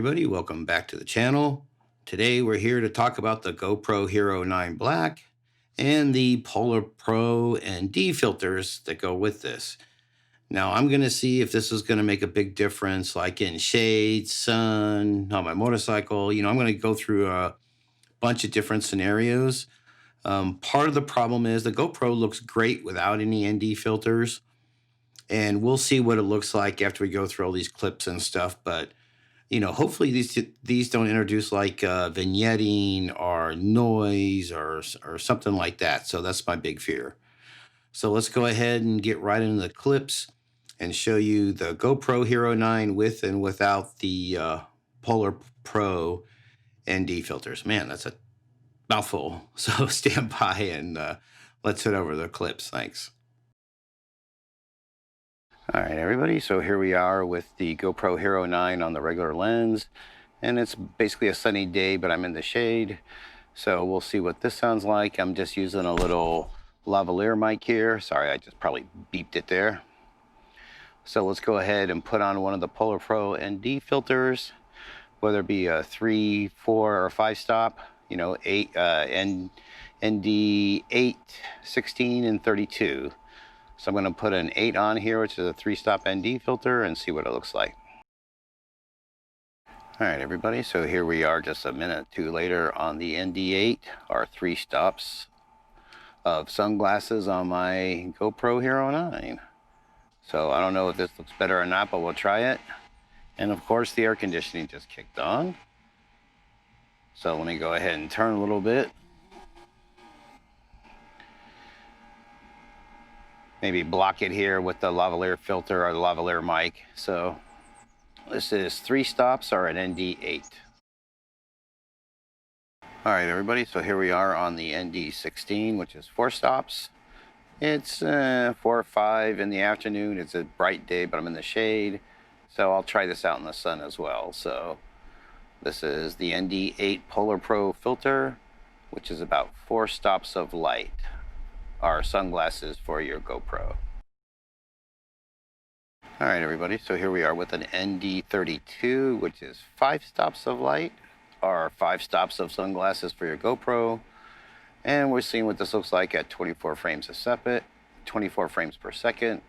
everybody, welcome back to the channel. Today we're here to talk about the GoPro Hero 9 Black and the PolarPro ND filters that go with this. Now I'm going to see if this is going to make a big difference, like in shade, sun, on my motorcycle. I'm going to go through a bunch of different scenarios. Part of the problem is the GoPro looks great without any ND filters, and we'll see what it looks like after we go through all these clips and stuff. But hopefully these don't introduce like vignetting or noise or something like that. So that's my big fear. So let's go ahead and get right into the clips and show you the GoPro Hero 9 with and without the PolarPro ND filters. Man, that's a mouthful. So stand by and let's head over the clips. Thanks. All right, everybody, so here we are with the GoPro Hero 9 on the regular lens, and it's basically a sunny day, but I'm in the shade, so we'll see what this sounds like. I'm just using a little lavalier mic here. Sorry, I just probably beeped it there. So let's go ahead and put on one of the PolarPro ND filters, whether it be a 3, 4, or 5 stop, ND16 and 32. So I'm going to put an 8 on here, which is a 3-stop ND filter, and see what it looks like. All right, everybody, so here we are just a minute or two later on the ND8, our 3 stops of sunglasses on my GoPro Hero 9. So I don't know if this looks better or not, but we'll try it. And of course, the air conditioning just kicked on. So let me go ahead and turn a little bit. Maybe block it here with the lavalier filter or the lavalier mic. So this is 3 stops or an ND8. All right, everybody, so here we are on the ND16, which is 4 stops. It's 4 or 5 in the afternoon. It's a bright day, but I'm in the shade. So I'll try this out in the sun as well. So this is the ND8 PolarPro filter, which is about 4 stops of light. Are sunglasses for your GoPro. All right, everybody, so here we are with an ND32, which is 5 stops of light, or 5 stops of sunglasses for your GoPro. And we're seeing what this looks like at 24 frames per second.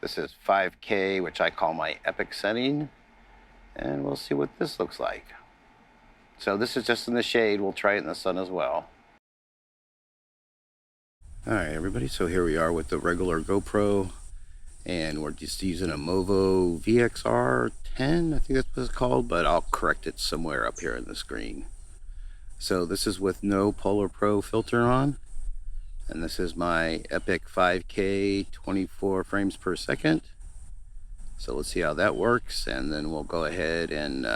This is 5K, which I call my epic setting. And we'll see what this looks like. So this is just in the shade. We'll try it in the sun as well. All right, everybody, so here we are with the regular GoPro, and we're just using a Movo VXR 10, I think that's what it's called, but I'll correct it somewhere up here on the screen. So this is with no PolarPro filter on, and this is my Epic 5K 24 frames per second. So let's see how that works, and then we'll go ahead and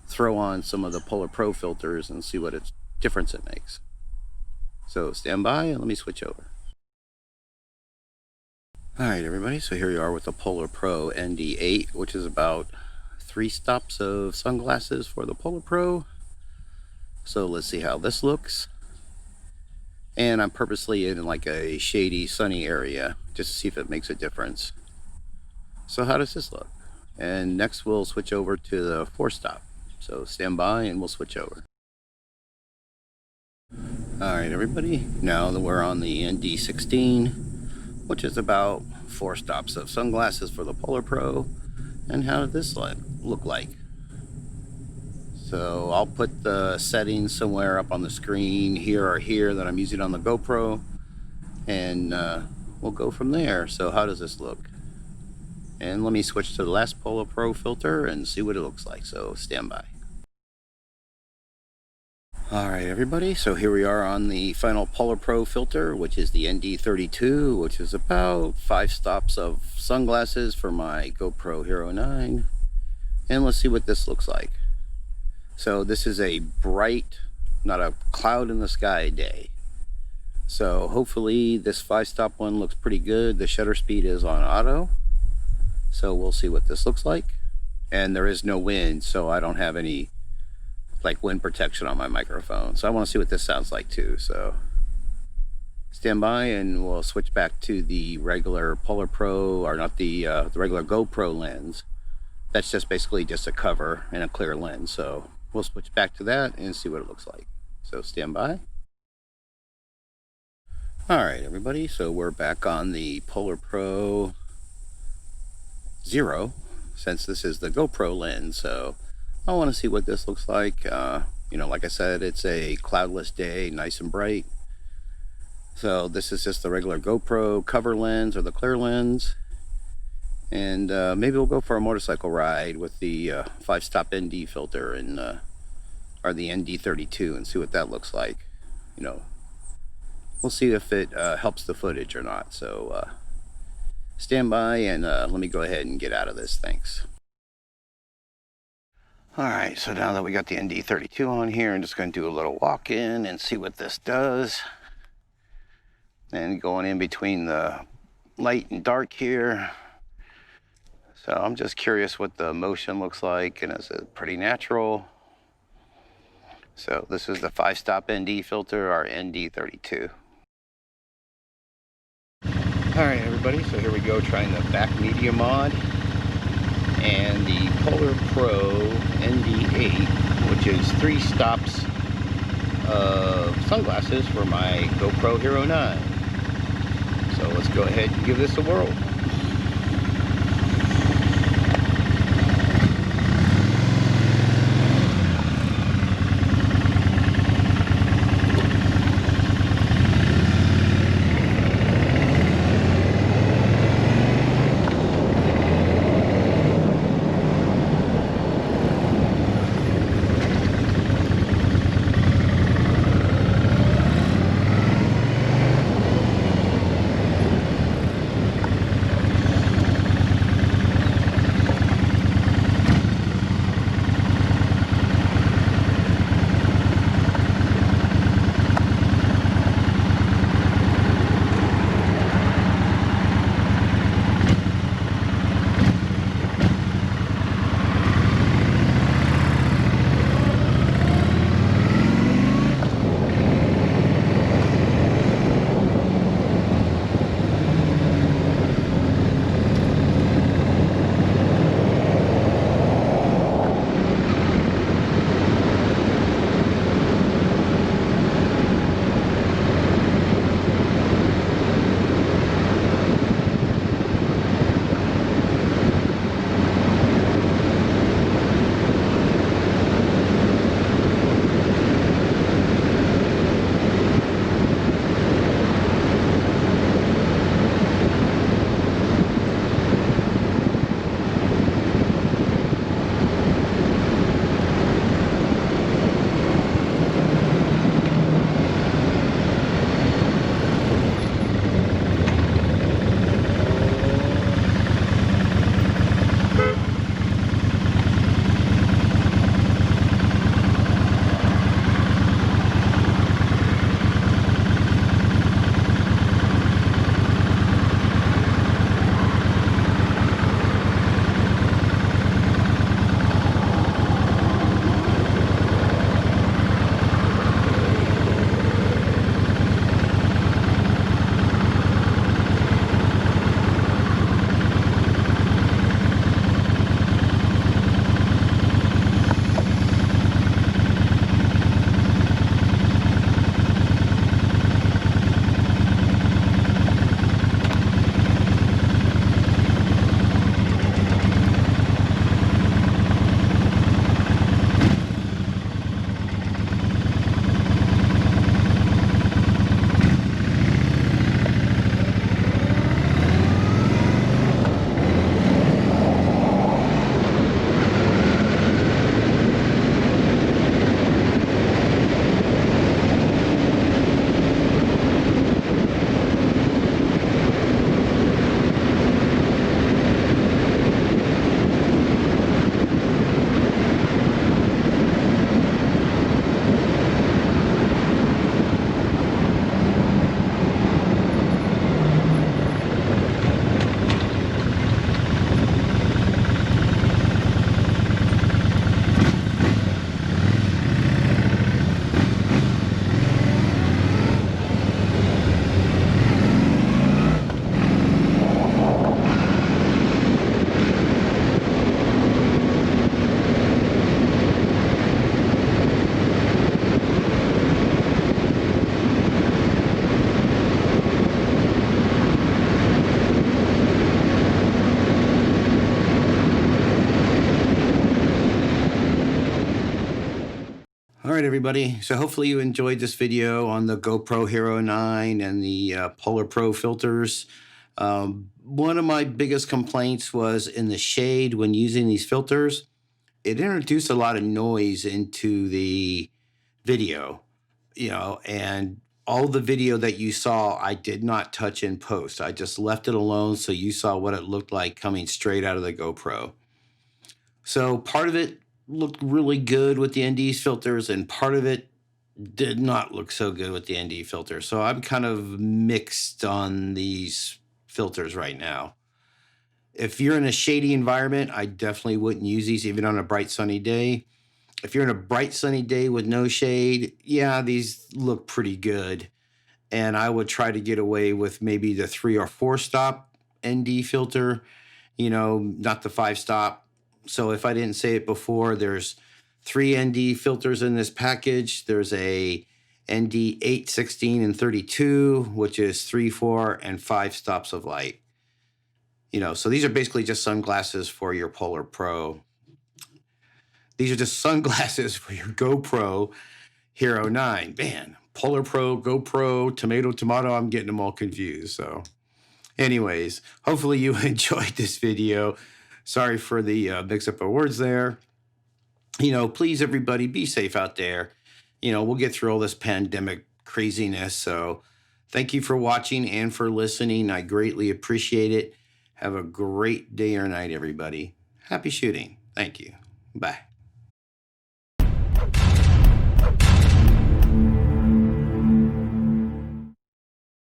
throw on some of the PolarPro filters and see what difference it makes. So stand by and let me switch over. All right, everybody, so here we are with the PolarPro ND8, which is about 3 stops of sunglasses for the PolarPro. So let's see how this looks. And I'm purposely in like a shady, sunny area just to see if it makes a difference. So how does this look? And next we'll switch over to the 4 stop. So stand by and we'll switch over. All right, everybody, now that we're on the ND16, which is about 4 stops of sunglasses for the PolarPro. And how did this look like? So I'll put the settings somewhere up on the screen, here or here, that I'm using on the GoPro, and we'll go from there. So how does this look? And let me switch to the last PolarPro filter and see what it looks like, so stand by. Alright, everybody, so here we are on the final PolarPro filter, which is the ND32, which is about 5 stops of sunglasses for my GoPro Hero 9. And let's see what this looks like. So this is a bright, not a cloud in the sky day. So hopefully this 5-stop one looks pretty good. The shutter speed is on auto. So we'll see what this looks like. And there is no wind, so I don't have any like wind protection on my microphone, so I want to see what this sounds like too. So stand by and we'll switch back to the regular PolarPro, or not the regular GoPro lens, That's just basically just a cover and a clear lens. So we'll switch back to that and see what it looks like. So stand by. All right, everybody. So we're back on the PolarPro Zero, since this is the GoPro lens. So I want to see what this looks like. You know, like I said, it's a cloudless day, nice and bright. So this is just the regular GoPro cover lens or the clear lens. And maybe we'll go for a motorcycle ride with the 5-stop ND filter and or the ND32 and see what that looks like. You know, we'll see if it helps the footage or not. So stand by and let me go ahead and get out of this. Thanks. All right, so now that we got the ND32 on here, I'm just going to do a little walk in and see what this does. And going in between the light and dark here. So I'm just curious what the motion looks like, and is it pretty natural? So this is the 5-stop ND filter, our ND32. All right, everybody, so here we go trying the back media mod and the PolarPro ND8, which is 3 stops of sunglasses for my GoPro Hero 9. So let's go ahead and give this a whirl. right, everybody. So hopefully you enjoyed this video on the GoPro Hero 9 and the PolarPro filters. One of my biggest complaints was in the shade when using these filters. It introduced a lot of noise into the video, and all the video that you saw, I did not touch in post. I just left it alone so you saw what it looked like coming straight out of the GoPro. So part of it looked really good with the ND's filters, and part of it did not look so good with the ND filter. So I'm kind of mixed on these filters right now. If you're in a shady environment, I definitely wouldn't use these even on a bright sunny day. If you're in a bright sunny day with no shade, yeah, these look pretty good. And I would try to get away with maybe the 3 or 4 stop ND filter, not the 5 stop. So if I didn't say it before, there's 3 ND filters in this package. There's a ND16 and 32, which is 3, 4, and 5 stops of light. So these are basically just sunglasses for your PolarPro. These are just sunglasses for your GoPro Hero 9. Man, PolarPro, GoPro, tomato, I'm getting them all confused. So anyways, hopefully you enjoyed this video. Sorry for the mix-up of words there. Please, everybody, be safe out there. We'll get through all this pandemic craziness. So thank you for watching and for listening. I greatly appreciate it. Have a great day or night, everybody. Happy shooting. Thank you. Bye.